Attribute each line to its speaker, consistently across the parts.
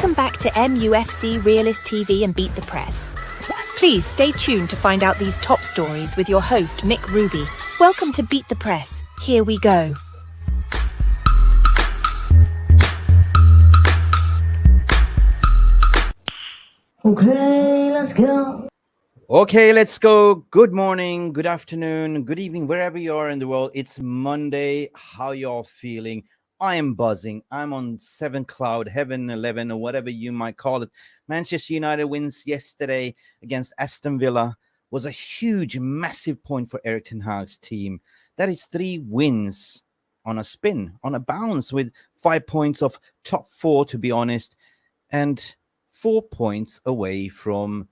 Speaker 1: Welcome back to MUFC Realist TV and Beat the Press. Please stay tuned to find out these top stories with your host, Mick Ruby. Welcome to Beat the Press. Here we go.
Speaker 2: Okay, let's go.
Speaker 3: Okay, let's go. Good morning, good afternoon, good evening, wherever you are in the world. It's Monday. How y'all feeling? I am buzzing. I'm on 7 cloud, heaven 11, or whatever you might call it. Manchester United wins yesterday against Aston Villa. Was a huge, massive point for Erik Ten Hag's team. That is 3 wins on a spin, on a bounce, with 5 points of top 4, to be honest, and 4 points away from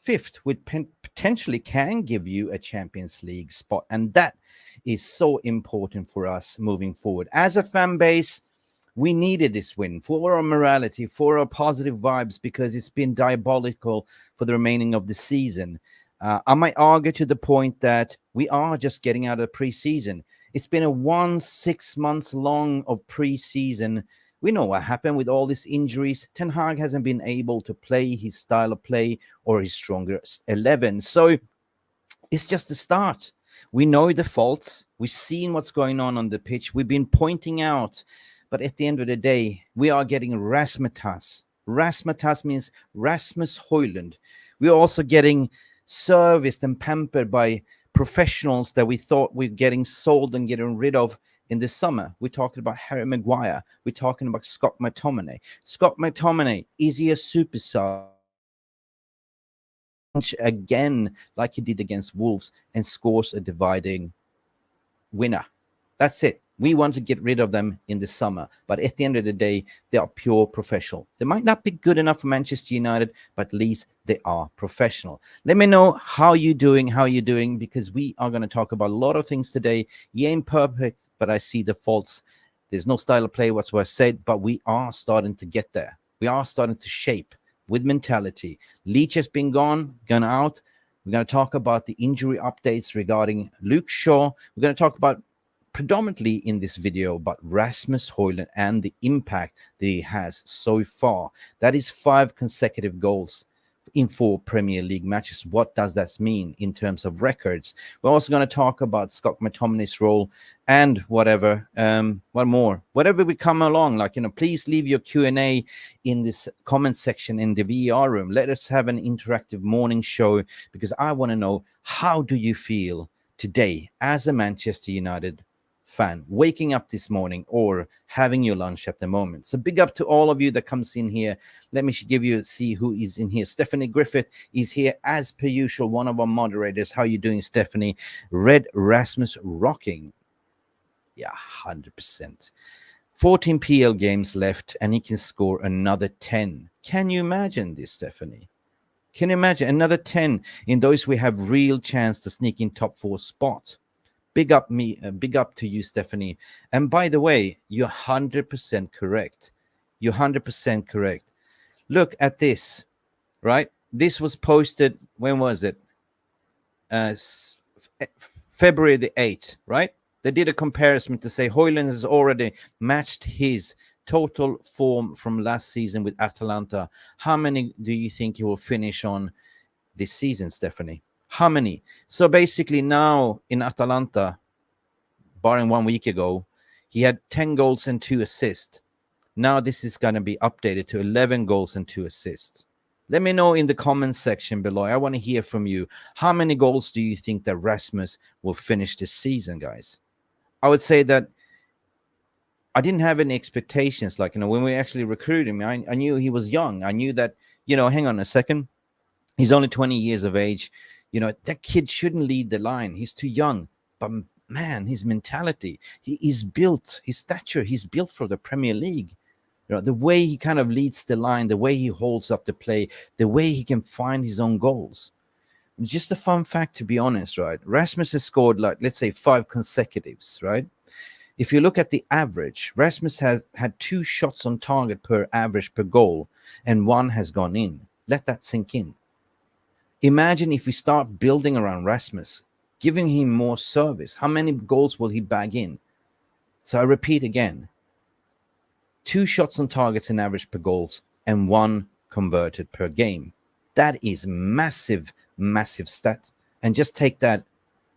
Speaker 3: 5th, which potentially can give you a Champions League spot. And that is so important for us moving forward. As a fan base, we needed this win for our morality, for our positive vibes, because it's been diabolical for the remaining of the season. I might argue to the point that we are just getting out of pre-season. It's been 6 months long of pre-season. We know what happened with all these injuries. Ten Hag hasn't been able to play his style of play or his stronger 11. So it's just the start. We know the faults. We've seen what's going on the pitch. We've been pointing out. But at the end of the day, we are getting razzmatazz. Razzmatazz means Rasmus Hojlund. We are also getting serviced and pampered by professionals that we thought we're getting sold and getting rid of in the summer. We're talking about Harry Maguire. We're talking about Scott McTominay. Scott McTominay, is he a superstar? Again, like he did against Wolves, and scores a dividing winner. That's it. We want to get rid of them in the summer. But at the end of the day, they are pure professional. They might not be good enough for Manchester United, but at least they are professional. Let me know how you're doing, because we are going to talk about a lot of things today. You ain't perfect, but I see the faults. There's no style of play whatsoever said, but we are starting to get there. We are starting to shape with mentality. Leach has been gone out. We're going to talk about the injury updates regarding Luke Shaw. We're going to talk about predominantly in this video about Rasmus Hojlund and the impact that he has so far. That is 5 consecutive goals in 4 Premier League matches. What does that mean in terms of records? We're also going to talk about Scott McTominay's role and whatever we come along. Please leave your Q&A in this comment section in the VR room. Let us have an interactive morning show, because I want to know, how do you feel today as a Manchester United fan, waking up this morning or having your lunch at the moment? So big up to all of you that comes in here. Let me see who is in here. Stephanie Griffith is here as per usual, one of our moderators. How you doing, Stephanie? Red Rasmus rocking. Yeah, 100%. 14 PL games left and he can score another 10. Can you imagine this, Stephanie? Can you imagine another 10 in those we have real chance to sneak in top 4 spot? Big up to you, Stephanie. And by the way, you're 100% correct. You're 100% correct. Look at this, right? This was posted, when was it? February the 8th, right? They did a comparison to say Hojlund has already matched his total form from last season with Atalanta. How many do you think he will finish on this season, Stephanie? How many? So basically now in Atalanta, barring 1 week ago, he had 10 goals and 2 assists. Now this is going to be updated to 11 goals and 2 assists. Let me know in the comments section below. I want to hear from you. How many goals do you think that Rasmus will finish this season, guys? I would say that I didn't have any expectations. When we actually recruited him, I knew he was young. I knew that, hang on a second. He's only 20 years of age. That kid shouldn't lead the line. He's too young. But man, his mentality, he's built, his stature, he's built for the Premier League. The way he kind of leads the line, the way he holds up the play, the way he can find his own goals. Just a fun fact, to be honest, right? Rasmus has scored, let's say, 5 consecutives, right? If you look at the average, Rasmus has had 2 shots on target per average per goal, and 1 has gone in. Let that sink in. Imagine if we start building around Rasmus, giving him more service. How many goals will he bag in? So I repeat again, 2 shots on targets in average per goals, and 1 converted per game. That is massive, massive stat. And just take that,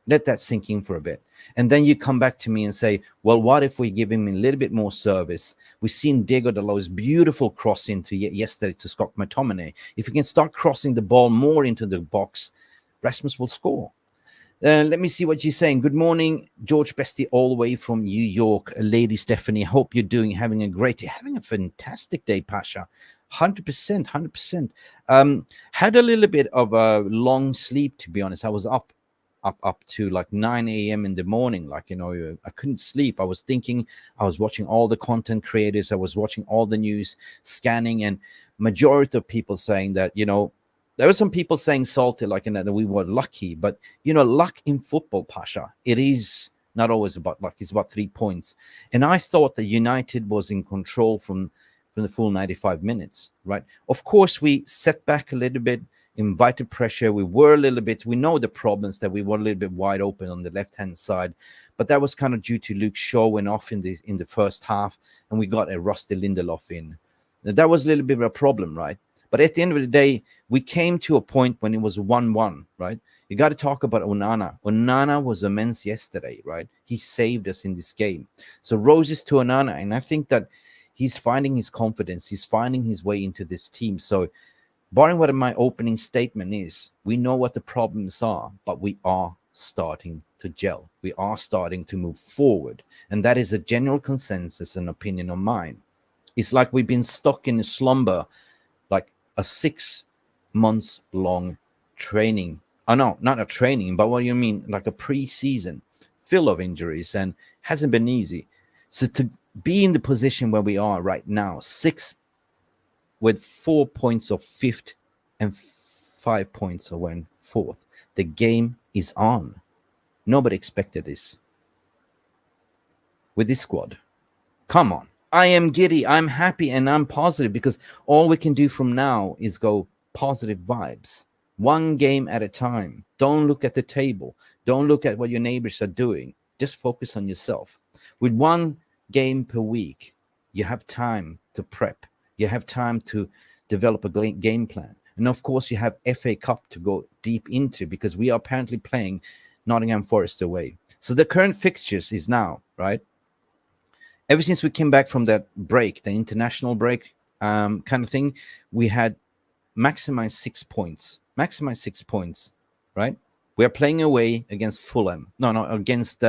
Speaker 3: let that sink in for a bit. And then you come back to me and say, well, what if we give him a little bit more service? We've seen Diogo Dalot's beautiful cross into yesterday to Scott McTominay. If we can start crossing the ball more into the box, Rasmus will score. Let me see what you're saying. Good morning, George Bestie, all the way from New York. Lady Stephanie, hope you're having a fantastic day, Pasha. 100%, 100%. Had a little bit of a long sleep, to be honest. I was up to like 9 a.m. in the morning. Like, I couldn't sleep. I was thinking, I was watching all the content creators. I was watching all the news, scanning, and majority of people saying that, there were some people saying salty, like that we were lucky. But, luck in football, Pasha, it is not always about luck. It's about 3 points. And I thought that United was in control from the full 95 minutes, right? Of course, we set back a little bit, invited pressure. We know the problems, that we were a little bit wide open on the left-hand side. But that was kind of due to Luke Shaw went off in the first half, and we got a Rusty Lindelof in. Now, that was a little bit of a problem, right? But at the end of the day, we came to a point when it was 1-1, right? You got to talk about Onana. Onana was immense yesterday, right? He saved us in this game. So roses to Onana, and I think that he's finding his confidence. He's finding his way into this team. So barring what my opening statement is, we know what the problems are, but we are starting to gel. We are starting to move forward. And that is a general consensus and opinion of mine. It's like we've been stuck in a slumber, like a 6 months long training. Oh, no, not a training, but what you mean, like a pre-season full of injuries, and hasn't been easy. So to be in the position where we are right now, 6 with 4 points of 5th and 5 points of 4th, the game is on. Nobody expected this with this squad. Come on. I am giddy, I'm happy, and I'm positive, because all we can do from now is go positive vibes. One game at a time. Don't look at the table. Don't look at what your neighbors are doing. Just focus on yourself. With 1 game per week, you have time to prep. You have time to develop a game plan. And of course, you have FA Cup to go deep into, because we are apparently playing Nottingham Forest away. So the current fixtures is now, right? Ever since we came back from that break, the international break kind of thing, we had maximized 6 points. Maximized 6 points, right? We are playing away against Fulham. Against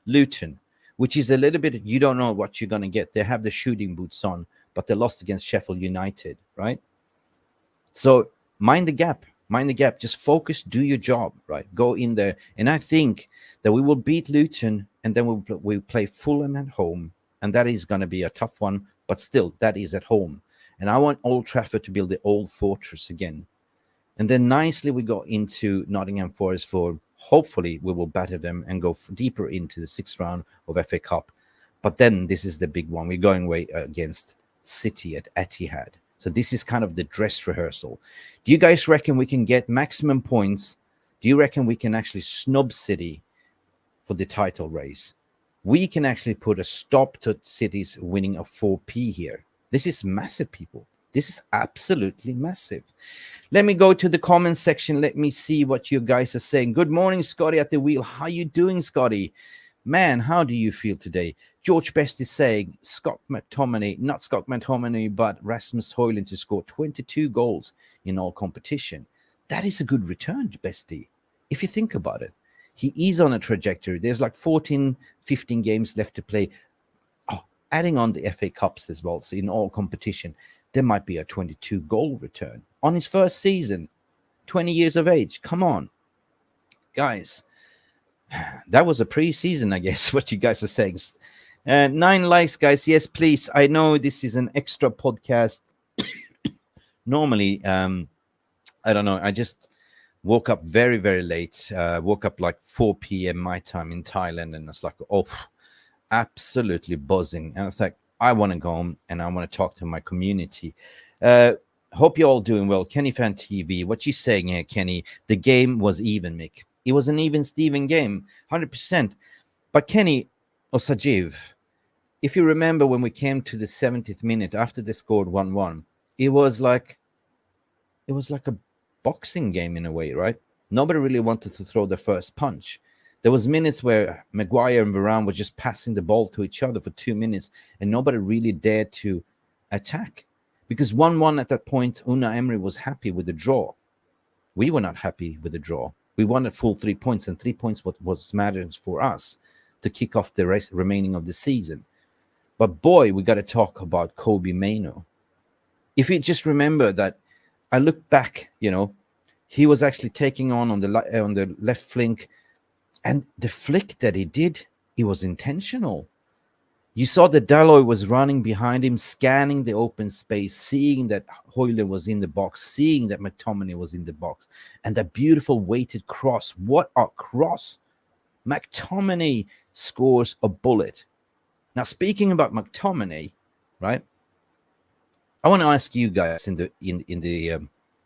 Speaker 3: Luton, which is a little bit, you don't know what you're going to get. They have the shooting boots on, but they lost against Sheffield United, right? So mind the gap. Just focus, do your job, right? Go in there. And I think that we will beat Luton, and then we'll play Fulham at home. And that is going to be a tough one, but still, that is at home. And I want Old Trafford to build the old fortress again. And then nicely we go into Nottingham Forest for, hopefully, we will batter them and go deeper into the 6th round of FA Cup. But then this is the big one. We're going away against City at Etihad. So this is kind of the dress rehearsal. Do you guys reckon we can get maximum points? Do you reckon we can actually snub City for the title race? We can actually put a stop to City's winning a 4p here. This is massive, people. This is absolutely massive. Let me go to the comment section. Let me see what you guys are saying. Good morning, Scotty at the wheel. How you doing, Scotty? Man, how do you feel today? George Best is saying not Scott McTominay, but Rasmus Hojlund to score 22 goals in all competition. That is a good return, Bestie, if you think about it. He is on a trajectory. There's like 14, 15 games left to play. Adding on the FA Cups as well, so in all competition, there might be a 22-goal return on his first season, 20 years of age. Come on, guys. That was a pre-season, I guess, what you guys are saying. 9 likes, guys. Yes, please. I know this is an extra podcast. Normally, I don't know. I just woke up very, very late. Woke up like 4 p.m. my time in Thailand, and it's like, absolutely buzzing. And it's like, I want to go home and I want to talk to my community. Hope you're all doing well. Kenny Fan TV, what you saying here, Kenny? The game was even, Mick. It was an even Steven game, 100%. But Kenny or Sajiv, if you remember when we came to the 70th minute after they scored 1-1, it was like a boxing game in a way, right? Nobody really wanted to throw the first punch. There was minutes where Maguire and Varane were just passing the ball to each other for 2 minutes, and nobody really dared to attack. Because 1-1 at that point, Unai Emery was happy with the draw. We were not happy with the draw. We wanted full 3 points, and 3 points was matters for us to kick off the remaining of the season. But boy, we got to talk about Kobbie Mainoo. If you just remember that, I look back, he was actually taking on the left flank, and the flick that he did, it was intentional. You saw that Dalot was running behind him, scanning the open space, seeing that Hojlund was in the box, seeing that McTominay was in the box, and that beautiful weighted cross. What a cross! McTominay scores a bullet. Now, speaking about McTominay, right? I want to ask you guys in the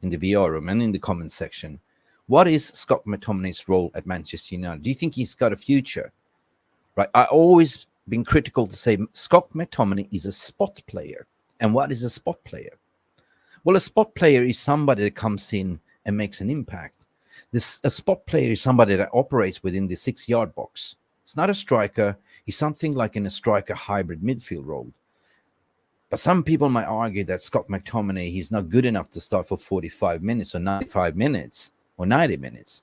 Speaker 3: VR room and in the comment section, what is Scott McTominay's role at Manchester United? Do you think he's got a future? Right? I always been critical to say Scott McTominay is a spot player. And what is a spot player? Well, a spot player is somebody that comes in and makes an impact. A spot player is somebody that operates within the 6-yard box. It's not a striker. He's something like in a striker hybrid midfield role. But some people might argue that Scott McTominay, he's not good enough to start for 45 minutes or 95 minutes or 90 minutes.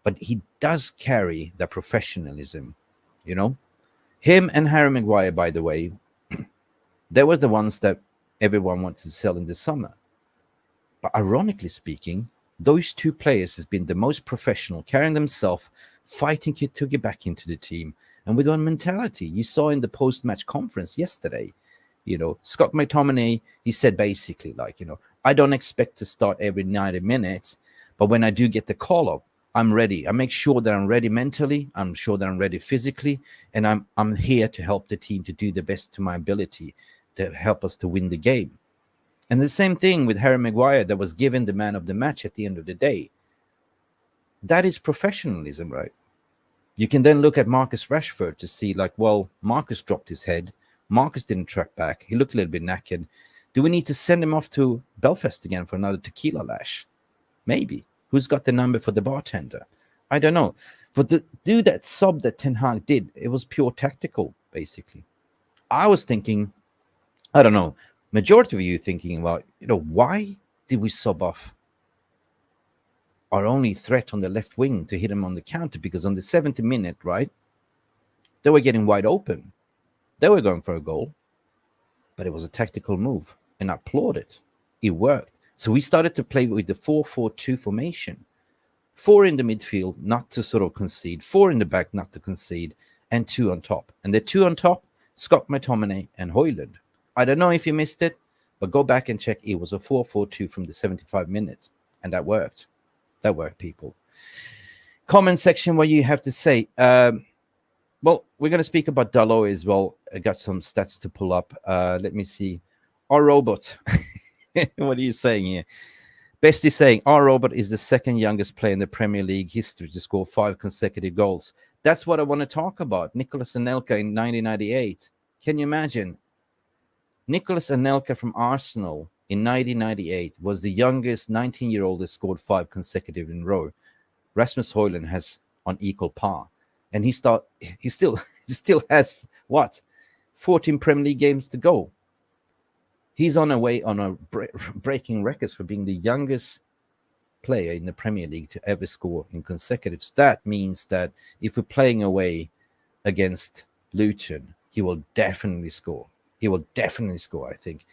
Speaker 3: But he does carry the professionalism, Him and Harry Maguire, by the way, they were the ones that everyone wanted to sell in the summer. But ironically speaking, those two players has been the most professional, carrying themselves, fighting to get back into the team. And with one mentality, you saw in the post-match conference yesterday, Scott McTominay, he said basically I don't expect to start every 90 minutes, but when I do get the call up, I'm ready. I make sure that I'm ready mentally. I'm sure that I'm ready physically, and I'm here to help the team to do the best to my ability to help us to win the game. And the same thing with Harry Maguire, that was given the man of the match at the end of the day. That is professionalism, right? You can then look at Marcus Rashford to see Marcus dropped his head. Marcus didn't track back. He looked a little bit knackered. Do we need to send him off to Belfast again for another tequila lash? Maybe. Who's got the number for the bartender? I don't know. But to do that sub that Ten Hag did, it was pure tactical, basically. I was thinking, I don't know, majority of you thinking about, why did we sub off our only threat on the left wing to hit him on the counter? Because on the 70th minute, right, they were getting wide open. They were going for a goal, but it was a tactical move, and I applaud it. It worked. So we started to play with the 4-4-2 formation. 4 in the midfield, not to sort of concede. 4 in the back, not to concede. And 2 on top. And the 2 on top, Scott McTominay and Hojlund. I don't know if you missed it, but go back and check. It was a 4-4-2 from the 75 minutes. And that worked. That worked, people. Comment section, what you have to say. Well, we're going to speak about Dalot as well. I got some stats to pull up. Let me see. Our robot. What are you saying here? Best is saying, our robot is the second youngest player in the Premier League history to score 5 consecutive goals. That's what I want to talk about. Nicolas Anelka in 1998. Can you imagine? Nicolas Anelka from Arsenal in 1998 was the youngest 19-year-old that scored 5 consecutive in a row. Rasmus Hojlund has on equal par. And he still has, 14 Premier League games to go. He's on a way on a breaking records for being the youngest player in the Premier League to ever score in consecutive. That means that if we're playing away against Luton, he will definitely score. He will definitely score, I think.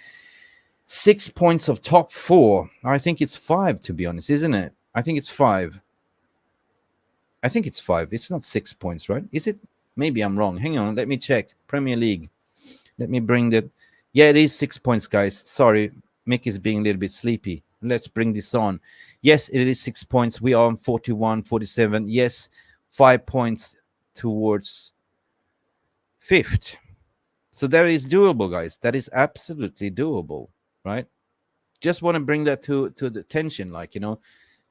Speaker 3: 6 points of top 4. I think it's 5, to be honest, isn't it? I think it's 5. I think it's 5. It's not 6 points, right? Is it? Maybe I'm wrong. Hang on. Let me check. Premier League. Let me bring that. Yeah, it is 6 points, guys. Sorry. Mick is being a little bit sleepy. Let's bring this on. Yes, it is 6 points. We are on 41, 47. Yes, 5 points towards 5th. So that is doable, guys. That is absolutely doable, right? Just want to bring that to the attention,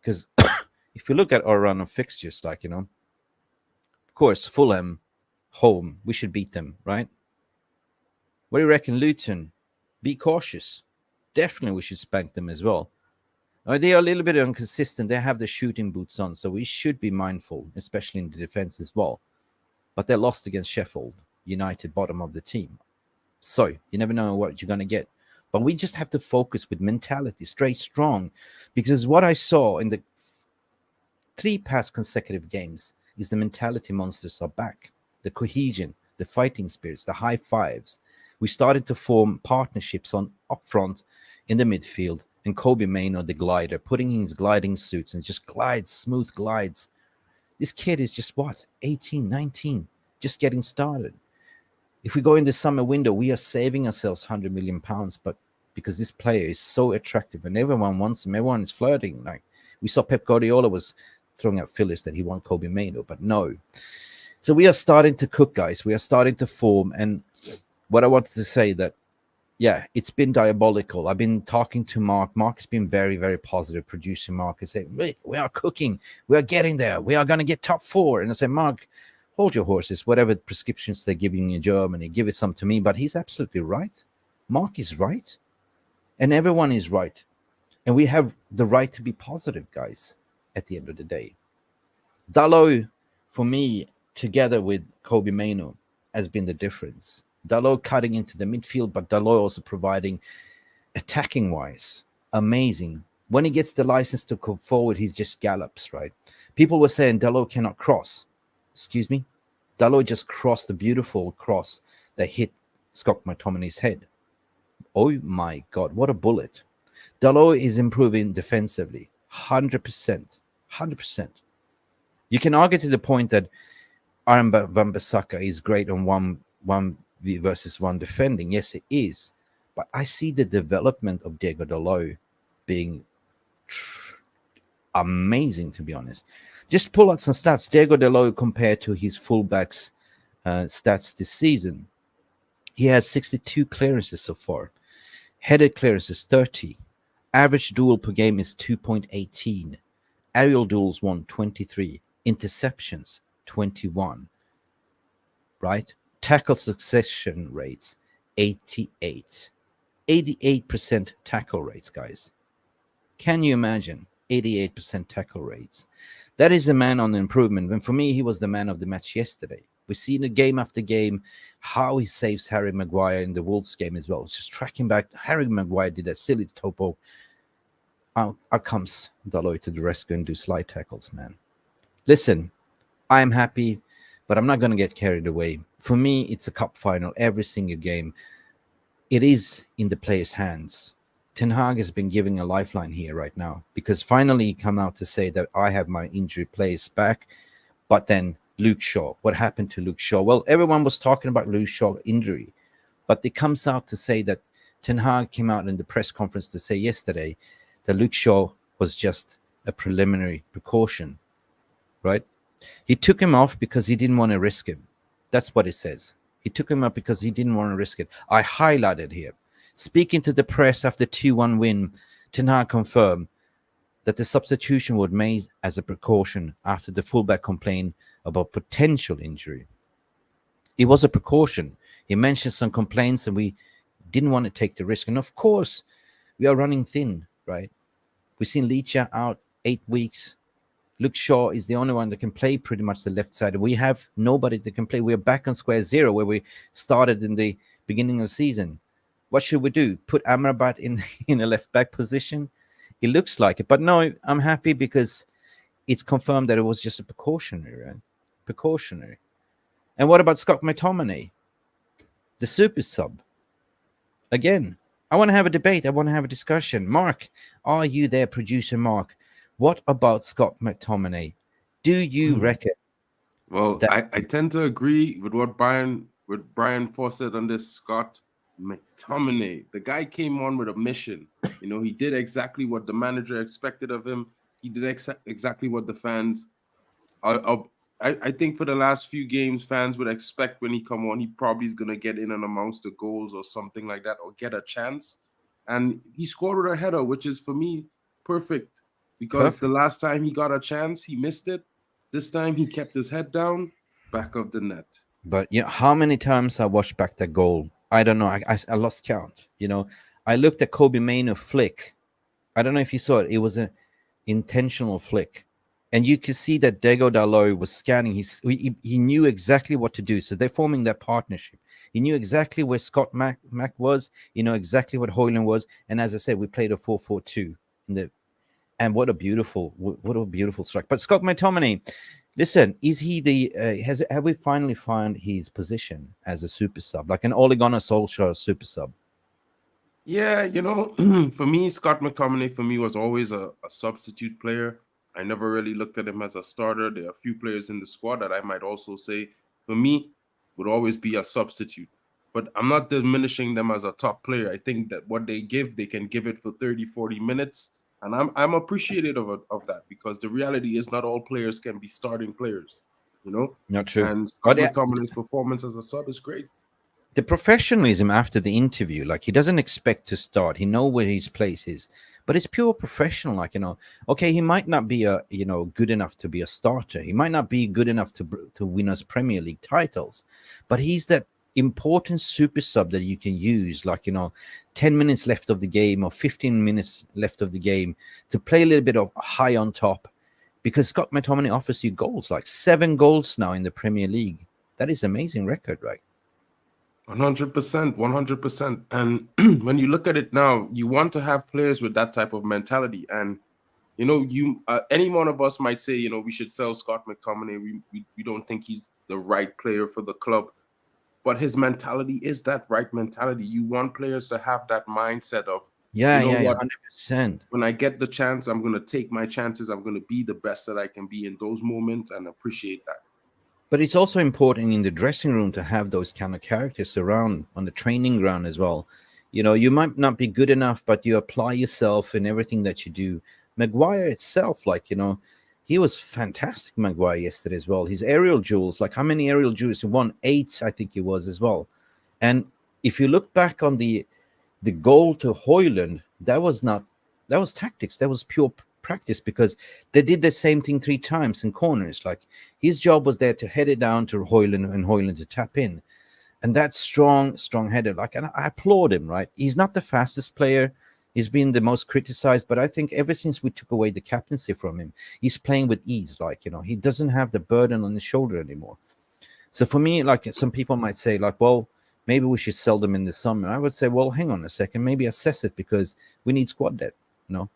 Speaker 3: because if you look at our run of fixtures, of course, Fulham, home, we should beat them, right? What do you reckon, Luton? Be cautious. definitely we should spank them as well. They are a little bit inconsistent. They have the shooting boots on, so we should be mindful, especially in the defense as well. But they lost against Sheffield United, bottom of the team. So you never know what you're going to get. But we just have to focus with mentality, straight strong, because what I saw in the 3 past consecutive games is the mentality monsters are back. The cohesion, the fighting spirits, the high fives. We started to form partnerships on up front in the midfield, and Kobe Mainoo, the glider, putting in his gliding suits and just glides, smooth glides. This kid is just what, 18, 19, just getting started. If we go in the summer window, we are saving ourselves £100 million, but because this player is so attractive and everyone wants him, everyone is flirting. Like we saw Pep Guardiola was throwing out fillers that he want Kobe Mainoo, but no. So we are starting to cook, guys. We are starting to form. And what I wanted to say that, yeah, it's been diabolical. I've been talking to Mark. Mark has been very, very positive. Producer Mark is saying, we are cooking. We are getting there. We are going to get top 4. And I say, Mark, hold your horses. Whatever prescriptions they're giving you in Germany, give it some to me. But he's absolutely right. Mark is right. And everyone is right. And we have the right to be positive, guys, at the end of the day. Dalot, for me, together with Kobe Mainoo, has been the difference. Dalot cutting into the midfield, but Dalot also providing attacking-wise. Amazing. When he gets the license to go forward, he just gallops, right? People were saying Dalot cannot cross. Excuse me? Dalot just crossed the beautiful cross that hit Scott McTominay's head. Oh my God, what a bullet. Dalot is improving defensively. 100%. 100%. You can argue to the point that Aaron Wan-Bissaka is great on one versus one defending. Yes, it is. But I see the development of Diogo Dalot being amazing, to be honest. Just pull out some stats. Diogo Dalot compared to his fullbacks stats this season. He has 62 clearances so far. Headed clearances 30. Average duel per game is 2.18. Aerial duels won 23. Interceptions 21. Right? Tackle succession rates 88. 88% tackle rates, guys. Can you imagine? 88% tackle rates. That is a man on improvement. And for me, he was the man of the match yesterday. We see the game after game how he saves Harry Maguire in the Wolves game as well. Just tracking back. Harry Maguire did a silly topo. Out comes Dalot to the rescue and do slide tackles, man. Listen, I'm happy, but I'm not going to get carried away. For me, it's a cup final every single game. It is in the players' hands. Ten Hag has been giving a lifeline here right now because finally he come out to say that I have my injury players back. But then Luke Shaw, what happened to Luke Shaw? Well, everyone was talking about Luke Shaw injury, but it comes out to say that Ten Hag came out in the press conference to say yesterday that Luke Shaw was just a preliminary precaution, right? He took him off because he didn't want to risk him. That's what it says. He took him up because he didn't want to risk it. I highlighted here. Speaking to the press after 2-1 win, Ten Hag confirmed that the substitution was made as a precaution after the fullback complained about potential injury. It was a precaution. He mentioned some complaints and we didn't want to take the risk. And of course, we are running thin, right? We've seen Licha out 8 weeks. Luke Shaw is the only one that can play pretty much the left side. We have nobody that can play. We are back on square zero where we started in the beginning of the season. What should we do? Put Amrabat in a left back position? It looks like it. But no, I'm happy because it's confirmed that it was just a precautionary, right? Precautionary. And what about Scott McTominay? The super sub. Again, I want to have a debate. I want to have a discussion. Mark, are you there, producer Mark? What about Scott McTominay? Do you reckon?
Speaker 4: Well, I tend to agree with what Brian Fawcett on this. Scott McTominay, the guy came on with a mission. You know, he did exactly what the manager expected of him. He did exactly what the fans. I think for the last few games, fans would expect when he come on, he probably is gonna get in and amongst the goals or something like that, or get a chance. And he scored with a header, which is for me perfect. Because the last time he got a chance, he missed it. This time he kept his head down, back of the net.
Speaker 3: But how many times I watched back that goal? I don't know. I lost count. I looked at Kobe Mainoo flick. I don't know if you saw it. It was an intentional flick. And you could see that Diogo Dalot was scanning. He knew exactly what to do. So they're forming that partnership. He knew exactly where Scott Mac was. You know exactly what Hojlund was. And as I said, we played a 4-4-2 in the. And what a beautiful strike. But Scott McTominay, listen, is he the have we finally found his position as a super sub, like an Ole Gunnar Solskjaer super sub?
Speaker 4: Yeah, for me, Scott McTominay for me was always a substitute player. I never really looked at him as a starter. There are a few players in the squad that I might also say, for me, would always be a substitute. But I'm not diminishing them as a top player. I think that what they give, they can give it for 30, 40 minutes. And I'm appreciative of that, because the reality is not all players can be starting players,
Speaker 3: Not true.
Speaker 4: And Scott
Speaker 3: But
Speaker 4: McTominay's performance as a sub is great.
Speaker 3: the professionalism after the interview, like he doesn't expect to start. He know where his place is, but it's pure professional. Like, okay, he might not be good enough to be a starter. He might not be good enough to win us Premier League titles, but he's that important super sub that you can use, like 10 minutes left of the game or 15 minutes left of the game to play a little bit of high on top, because Scott McTominay offers you goals, like 7 goals now in the Premier League. That is amazing record, right?
Speaker 4: 100%, 100%. And when you look at it now, you want to have players with that type of mentality. And any one of us might say, we should sell Scott McTominay. We don't think he's the right player for the club. But his mentality is that right mentality. You want players to have that mindset of,
Speaker 3: yeah,
Speaker 4: 100%. When I get the chance, I'm going to take my chances. I'm going to be the best that I can be in those moments and appreciate that.
Speaker 3: But it's also important in the dressing room to have those kind of characters around on the training ground as well. You might not be good enough, but you apply yourself in everything that you do. Maguire itself, he was fantastic, Maguire, yesterday as well. His aerial duels, like how many aerial duels he won? 8, I think he was as well. And if you look back on the goal to Hojlund, that was tactics. That was pure practice, because they did the same thing 3 times in corners. Like his job was there to head it down to Hojlund and Hojlund to tap in. And that strong header, and I applaud him, right? He's not the fastest player. He's been the most criticized, but I think ever since we took away the captaincy from him, he's playing with ease. He doesn't have the burden on his shoulder anymore. So for me, some people might say, well, maybe we should sell them in the summer. I would say, well, hang on a second, maybe assess it, because we need squad depth.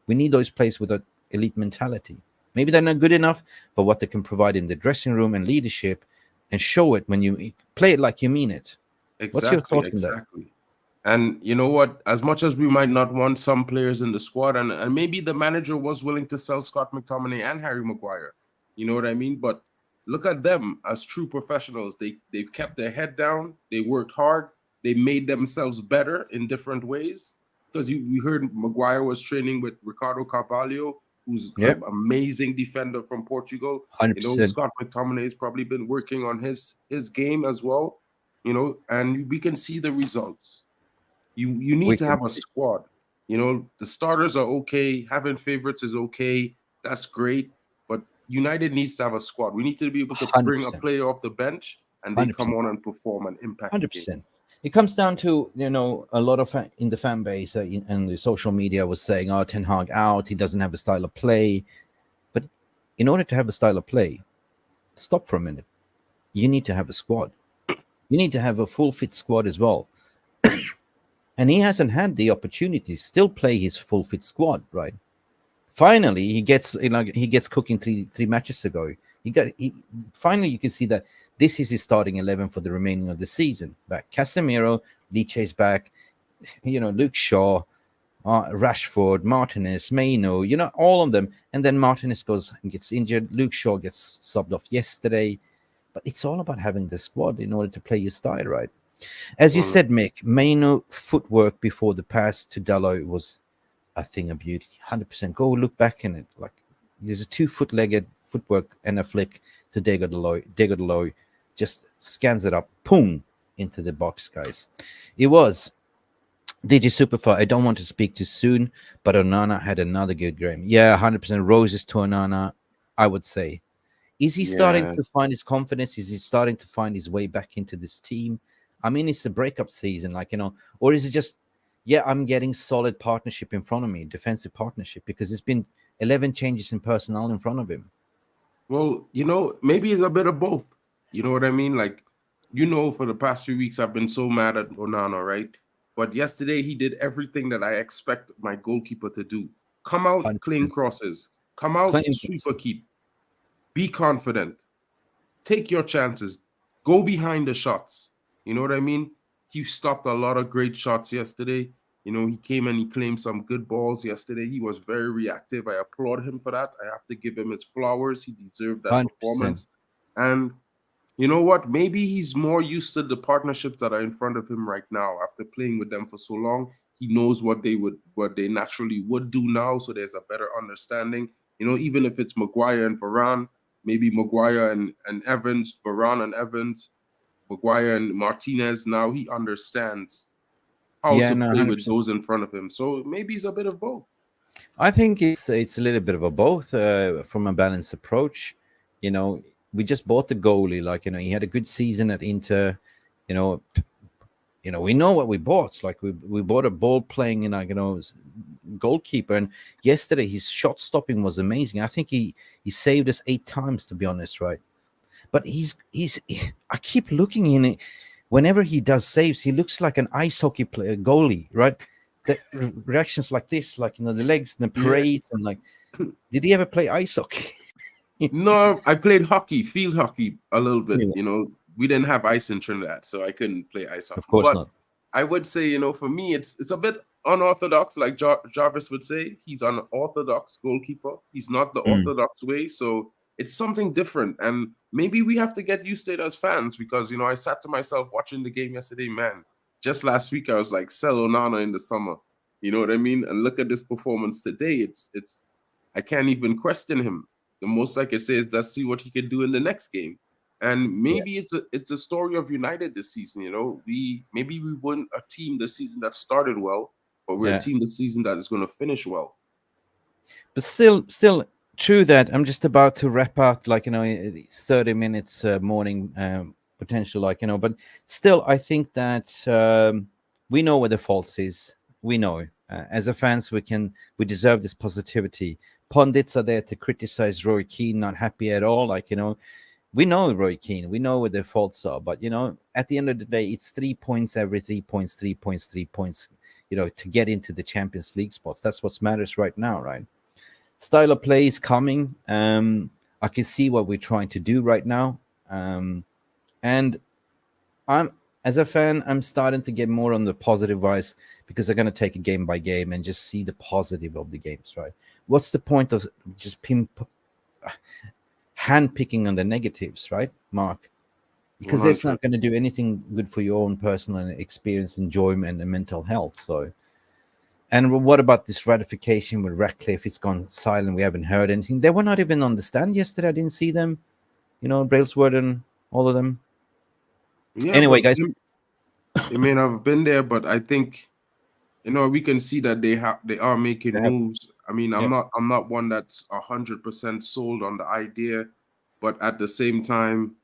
Speaker 3: We need those players with an elite mentality. Maybe they're not good enough, but what they can provide in the dressing room and leadership, and show it when you play it like you mean it.
Speaker 4: Exactly,
Speaker 3: what's your thoughts on that?
Speaker 4: And you know what? As much as we might not want some players in the squad, and maybe the manager was willing to sell Scott McTominay and Harry Maguire, you know what I mean? But look at them as true professionals. They've kept their head down. They worked hard. They made themselves better in different ways. Because we heard Maguire was training with Ricardo Carvalho, who's an amazing defender from Portugal.
Speaker 3: 100%.
Speaker 4: Scott McTominay has probably been working on his game as well. And we can see the results. You need to have a squad. The starters are okay. Having favorites is okay. That's great. But United needs to have a squad. We need to be able to
Speaker 3: 100%.
Speaker 4: bring a player off the bench and they 100%. Come on and perform and impact.
Speaker 3: 100%. It comes down to, a lot of in the fan base and the social media was saying, oh, Ten Hag out. He doesn't have a style of play. But in order to have a style of play, stop for a minute. You need to have a squad. You need to have a full fit squad as well. And he hasn't had the opportunity to still play his full fit squad, right? Finally, he gets cooking three matches ago. Finally, you can see that this is his starting 11 for the remaining of the season. Back Casemiro, Liche's back, Luke Shaw, Rashford, Martinez, Mainoo, all of them. And then Martinez goes and gets injured. Luke Shaw gets subbed off yesterday. But it's all about having the squad in order to play your style, right? As you said, Mick, Mainoo footwork before the pass to Dalot was a thing of beauty. 100%. Go look back in it. Like there's a 2-foot-legged footwork and a flick to Diogo Dalot. Diogo Dalot just scans it up, boom, into the box, guys. It was DG Superfly. I don't want to speak too soon, but Onana had another good game. Yeah, 100% roses to Onana, I would say. Is he starting to find his confidence? Is he starting to find his way back into this team? I mean, it's the breakup season, or is it just, yeah, I'm getting solid partnership in front of me, defensive partnership, because it's been 11 changes in personnel in front of him.
Speaker 4: Well, maybe it's a bit of both. You know what I mean? Like, for the past 3 weeks, I've been so mad at Onana, right? But yesterday, he did everything that I expect my goalkeeper to do. Come out,
Speaker 3: 100%.
Speaker 4: clean crosses. Come out,
Speaker 3: Clean
Speaker 4: sweeper keep. Be confident. Take your chances. Go behind the shots. You know what I mean? He stopped a lot of great shots yesterday. He came and he claimed some good balls yesterday. He was very reactive. I applaud him for that. I have to give him his flowers. He deserved that
Speaker 3: 100%.
Speaker 4: performance. And you know what? Maybe he's more used to the partnerships that are in front of him right now. After playing with them for so long, he knows what they naturally would do now. So there's a better understanding. Even if it's Maguire and Varane, maybe Maguire and Evans, Varane and Evans, Maguire and Martinez. Now he understands how to play
Speaker 3: 100%.
Speaker 4: with those in front of him. So maybe it's a bit of both.
Speaker 3: I think it's a little bit of a both from a balanced approach. We just bought the goalie. Like, he had a good season at Inter. We know what we bought. Like, we bought a ball playing, goalkeeper. And yesterday his shot stopping was amazing. I think he saved us 8 times, to be honest, right? But I keep looking in it. Whenever he does saves, he looks like an ice hockey player goalie, right? The reactions like this, like, the legs and the parades, and like, did he ever play ice hockey?
Speaker 4: No, I played hockey, field hockey a little bit. We didn't have ice in Trinidad, so I couldn't play ice hockey.
Speaker 3: Of course not.
Speaker 4: I would say, for me, it's a bit unorthodox, like Jarvis would say. He's an orthodox goalkeeper. He's not the orthodox way, so it's something different. And maybe we have to get used to it as fans, because, I sat to myself watching the game yesterday, man. Just last week, I was like, sell Onana in the summer. You know what I mean? And look at this performance today. It's I can't even question him. The most I could say is let's see what he can do in the next game. And maybe it's a story of United this season. Maybe we weren't a team this season that started well, but we're a team this season that is going to finish well.
Speaker 3: But still true that I'm just about to wrap out, 30 minutes morning potential, but still I think that we know where the faults is. We know as a fans we deserve this positivity. Pundits are there to criticize Roy Keane, not happy at all. We know Roy Keane, we know where their faults are, but at the end of the day, it's 3 points every 3 points, 3 points, 3 points, to get into the Champions League spots. That's what matters right now, right? Style of play is coming. I can see what we're trying to do right now. And as a fan, I'm starting to get more on the positive vibes, because I'm going to take it game by game and just see the positive of the games, right? What's the point of just hand-picking on the negatives, right, Mark? Because that's not going to do anything good for your own personal experience, enjoyment, and mental health. So, and what about this ratification with Ratcliffe? It's gone silent. We haven't heard anything. They were not even on the stand yesterday. I didn't see them. Brailsford and all of them.
Speaker 4: Yeah,
Speaker 3: anyway, guys.
Speaker 4: They may not have been there, but I think we can see that they are making moves. I mean, I'm not one that's 100% sold on the idea, but at the same time,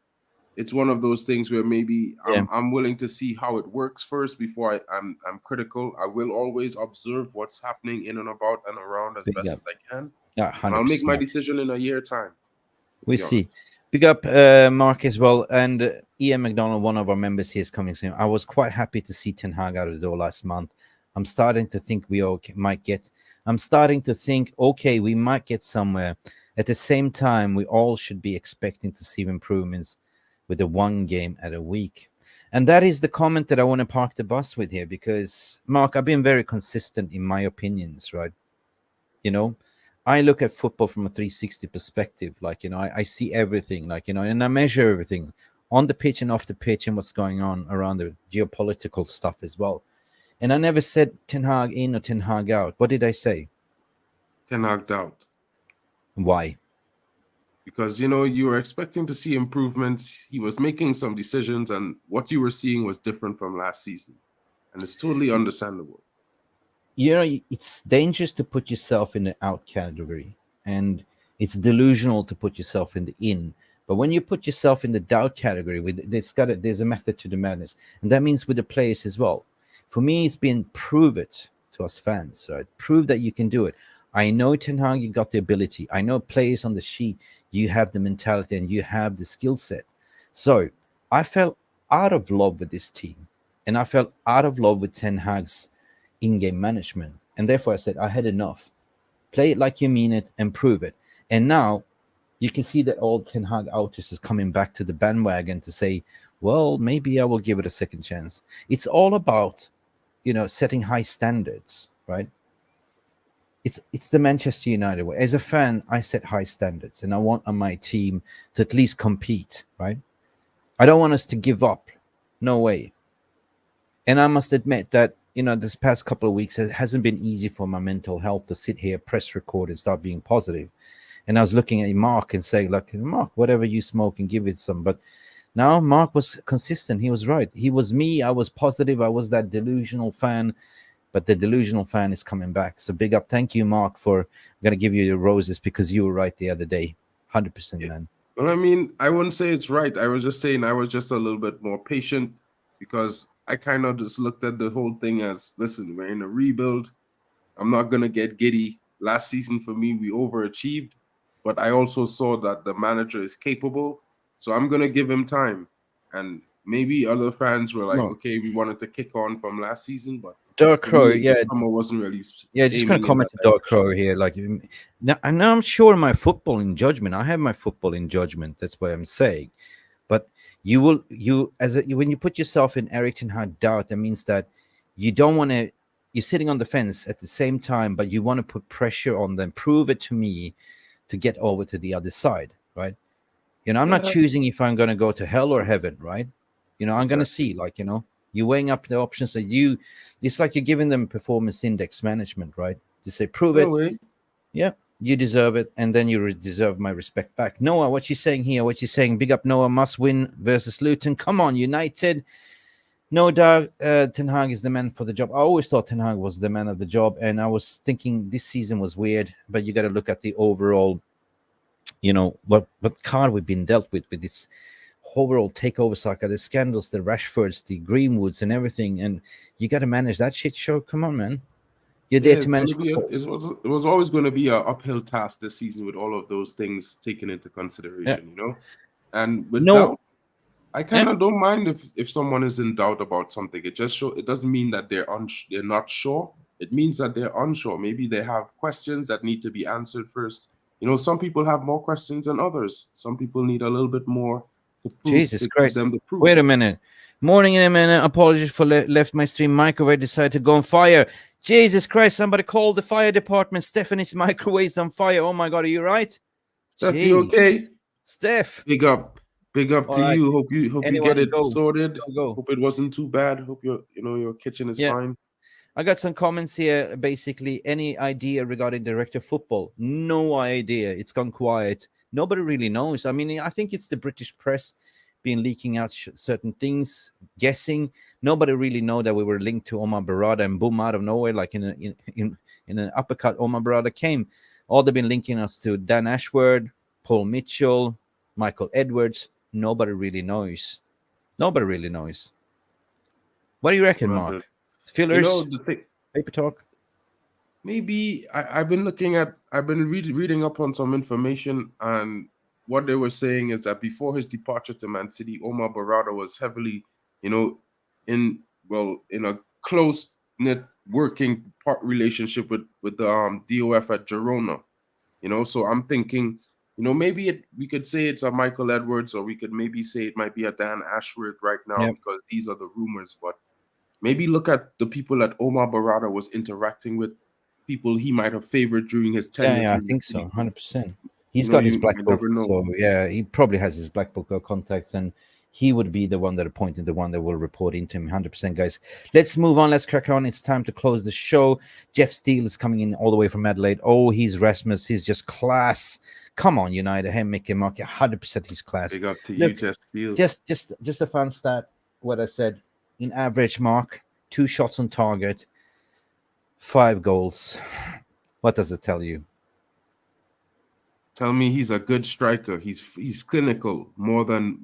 Speaker 4: it's one of those things where maybe I'm willing to see how it works first before I'm critical. I will always observe what's happening in and about and around as best as I can.
Speaker 3: Yeah, 100%.
Speaker 4: And I'll make my decision in a year's time.
Speaker 3: We see. Big up Mark as well, and Ian McDonald, one of our members here, is coming soon. I was quite happy to see Ten Hag out of the door last month. I'm starting to think we might get somewhere. At the same time, we all should be expecting to see improvements with the one game at a week. And that is the comment that I want to park the bus with here, because, Mark, I've been very consistent in my opinions, right? I look at football from a 360 perspective. I see everything, and I measure everything on the pitch and off the pitch and what's going on around the geopolitical stuff as well. And I never said Ten Hag in or Ten Hag out. What did I say?
Speaker 4: Ten Hag out.
Speaker 3: Why?
Speaker 4: Because, you were expecting to see improvements. He was making some decisions, and what you were seeing was different from last season. And it's totally understandable.
Speaker 3: It's dangerous to put yourself in the out category, and it's delusional to put yourself in the in. But when you put yourself in the doubt category, there's a method to the madness. And that means with the players as well. For me, it's been prove it to us fans, right? Prove that you can do it. I know Ten Hag, you got the ability. I know players on the sheet, you have the mentality and you have the skill set. So I fell out of love with this team, and I fell out of love with Ten Hag's in-game management, and therefore I said I had enough. Play it like you mean it and prove it. And now you can see that all Ten Hag outers is coming back to the bandwagon to say, well, maybe I will give it a second chance. It's all about, setting high standards, right? It's the Manchester United way. As a fan, I set high standards, and I want on my team to at least compete, right? I don't want us to give up. No way. And I must admit that, this past couple of weeks, it hasn't been easy for my mental health to sit here, press record, and start being positive. And I was looking at Mark and saying, like, Mark, whatever you smoke and give it some. But now Mark was consistent. He was right. He was me. I was positive. I was that delusional fan. But the delusional fan is coming back. So big up. Thank you, Mark, for I'm going to give you your roses because you were right the other day. 100%, man.
Speaker 4: Well, I mean, I wouldn't say it's right. I was just saying I was just a little bit more patient because I kind of just looked at the whole thing as, listen, we're in a rebuild. I'm not going to get giddy. Last season for me, we overachieved. But I also saw that the manager is capable. So I'm going to give him time. And maybe other fans were like, okay, we wanted to kick on from last season, but
Speaker 3: Dark Crow, yeah.
Speaker 4: Summer wasn't really.
Speaker 3: Yeah, just going to comment to Dark Crow here. Like, now, I'm sure my football in judgment. I have my football in judgment. That's what I'm saying. But when you put yourself in Erik Ten Hag doubt, that means that you don't want to. You're sitting on the fence at the same time, but you want to put pressure on them. Prove it to me to get over to the other side, right? I'm not choosing if I'm going to go to hell or heaven, right? I'm going to see, like, you're weighing up the options that it's like you're giving them performance index management, right? You say, prove it. Yeah, you deserve it. And then you deserve my respect back. Noah, what you saying here? What you saying? Big up Noah, must win versus Luton. Come on, United. No doubt Ten Hag is the man for the job. I always thought Ten Hag was the man of the job. And I was thinking this season was weird, but you got to look at the overall, what card we've been dealt with this overall takeover saga, the scandals, the Rashfords, the Greenwoods, and everything, and you got to manage that shit show. Come on, man, you're there to manage.
Speaker 4: It was always going to be an uphill task this season with all of those things taken into consideration, And with doubt, I kind of don't mind if someone is in doubt about something. It doesn't mean that they're not sure. It means that they're unsure. Maybe they have questions that need to be answered first. Some people have more questions than others. Some people need a little bit more.
Speaker 3: Jesus Christ. Wait a minute. Morning in a minute. Apologies for left my stream. Microwave decided to go on fire. Jesus Christ. Somebody called the fire department. Stephanie's microwave's on fire. Oh my God. Are you right?
Speaker 4: Steph, you okay?
Speaker 3: Steph.
Speaker 4: Big up to you. Hope you get it sorted.
Speaker 3: Go.
Speaker 4: Hope it wasn't too bad. Hope your kitchen is fine.
Speaker 3: I got some comments here. Basically, any idea regarding director of football? No idea. It's gone quiet. Nobody really knows. I mean, I think it's the British press been leaking out certain things, guessing. Nobody really know that we were linked to Omar Barada, and boom, out of nowhere, like in an uppercut, Omar Barada came. All they've been linking us to Dan Ashworth, Paul Mitchell, Michael Edwards. Nobody really knows. What do you reckon, Mark? Fillers, paper talk.
Speaker 4: Maybe I've been reading up on some information, and what they were saying is that before his departure to Man City, Omar Barada was heavily, in a close knit working relationship with the DOF at Girona. So I'm thinking, maybe we could say it's a Michael Edwards, or we could maybe say it might be a Dan Ashworth right now, because these are the rumors. But maybe look at the people that Omar Barada was interacting with, people he might have favored during his tenure.
Speaker 3: Yeah, I think so, 100%. He's got his black book, so yeah, he probably has his black book of contacts, and he would be the one that appointed the one that will report into him. 100%, guys. Let's move on. Let's crack on. It's time to close the show. Jeff Steele is coming in all the way from Adelaide. Oh, he's Rasmus. He's just class. Come on, United. Hey, Mick and Mark. 100% he's class.
Speaker 4: Big up to you, Jeff Steele.
Speaker 3: Just a fun stat. What I said. In average, Mark, 2 shots on target, 5 goals. What does it tell you?
Speaker 4: Tell me he's a good striker. He's clinical more than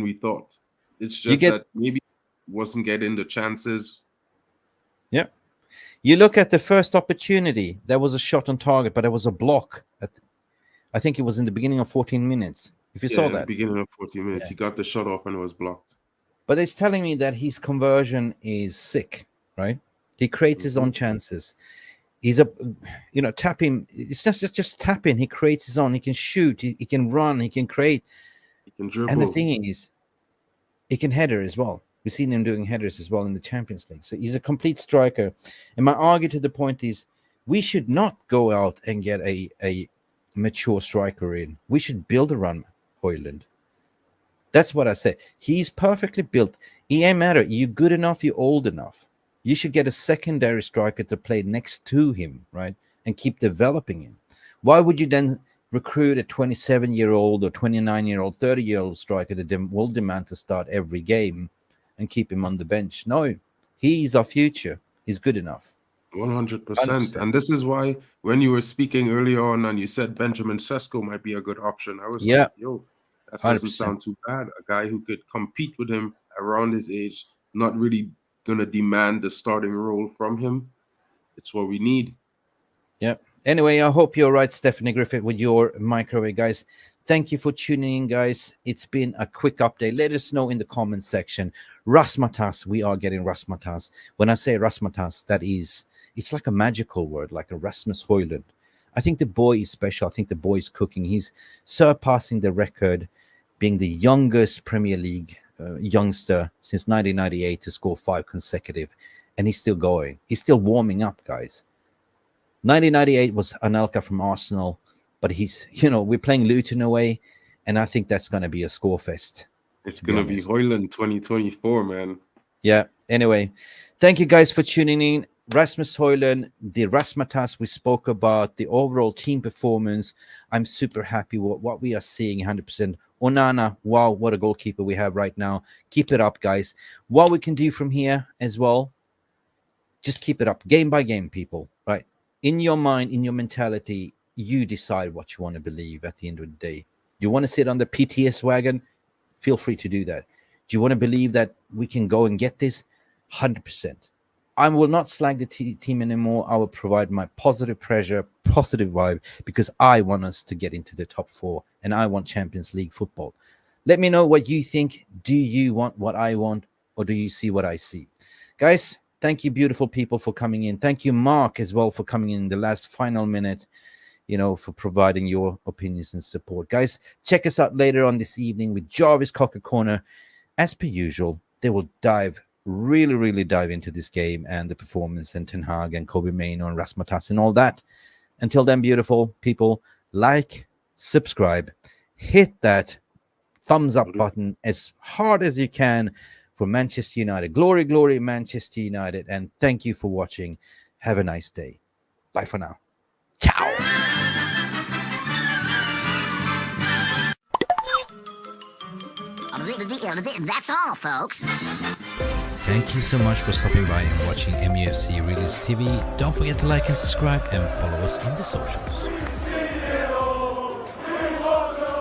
Speaker 4: we thought. It's just that maybe wasn't getting the chances.
Speaker 3: You look at the first opportunity, there was a shot on target, but there was a block. I think it was in the beginning of 14 minutes. If you saw
Speaker 4: in the
Speaker 3: that.
Speaker 4: beginning of 14 minutes, he got the shot off and it was blocked.
Speaker 3: But it's telling me that his conversion is sick, right? He creates his own chances. He's tapping. It's not just tapping. He creates his own. He can shoot. He can run. He can create.
Speaker 4: He can dribble.
Speaker 3: And the thing is, he can header as well. We've seen him doing headers as well in the Champions League. So he's a complete striker. And my argument to the point is, we should not go out and get a mature striker in. We should build around Hojlund. That's what I say. He's perfectly built. It ain't matter. You're good enough. You're old enough. You should get a secondary striker to play next to him, right? And keep developing him. Why would you then recruit a 27-year-old or 29-year-old, 30-year-old striker that will demand to start every game and keep him on the bench? No, he's our future. He's good enough.
Speaker 4: 100%. And this is why when you were speaking earlier on and you said Benjamin Sesko might be a good option, I was like, yo, that doesn't
Speaker 3: 100%.
Speaker 4: sound too bad. A guy who could compete with him around his age, not really going to demand the starting role from him. It's what we need.
Speaker 3: Yep. Anyway, I hope you're right, Stephanie Griffith, with your microwave, guys. Thank you for tuning in, guys. It's been a quick update. Let us know in the comments section. Rasmatas, we are getting Rasmatas. When I say Rasmatas, it's like a magical word, like a Rasmus Hojlund. I think the boy is special. I think the boy is cooking. He's surpassing the record, being the youngest Premier League youngster since 1998 to score 5 consecutive. And he's still going. He's still warming up, guys. 1998 was Anelka from Arsenal, but we're playing Luton away, and I think that's going to be a score fest.
Speaker 4: It's going to be Hojlund 2024, man.
Speaker 3: Yeah. Anyway, thank you guys for tuning in. Rasmus Hojlund, the Rasmatas we spoke about, the overall team performance. I'm super happy with what we are seeing, 100%. Onana, wow, what a goalkeeper we have right now. Keep it up, guys. What we can do from here as well, just keep it up. Game by game, people, right? In your mind, in your mentality, you decide what you want to believe at the end of the day. You want to sit on the PTS wagon? Feel free to do that. Do you want to believe that we can go and get this? 100%. I will not slag the team anymore. I will provide my positive pressure, positive vibe, because I want us to get into the top 4 and I want Champions League football. Let me know what you think. Do you want what I want, or do you see what I see? Guys, thank you, beautiful people, for coming in. Thank you, Mark, as well, for coming in the last final minute, for providing your opinions and support. Guys, check us out later on this evening with Jarvis Cocker Corner. As per usual, they will really dive into this game and the performance and Ten Hag and Kobe Mainoo and Rasmatas and all that. Until then, beautiful people, like, subscribe, hit that thumbs up button as hard as you can for Manchester United. Glory, glory, Manchester United. And thank you for watching. Have a nice day. Bye for now. Ciao.
Speaker 5: That's all, folks.
Speaker 3: Thank you so much for stopping by and watching MUFC Realist TV. Don't forget to like and subscribe and follow us on the socials.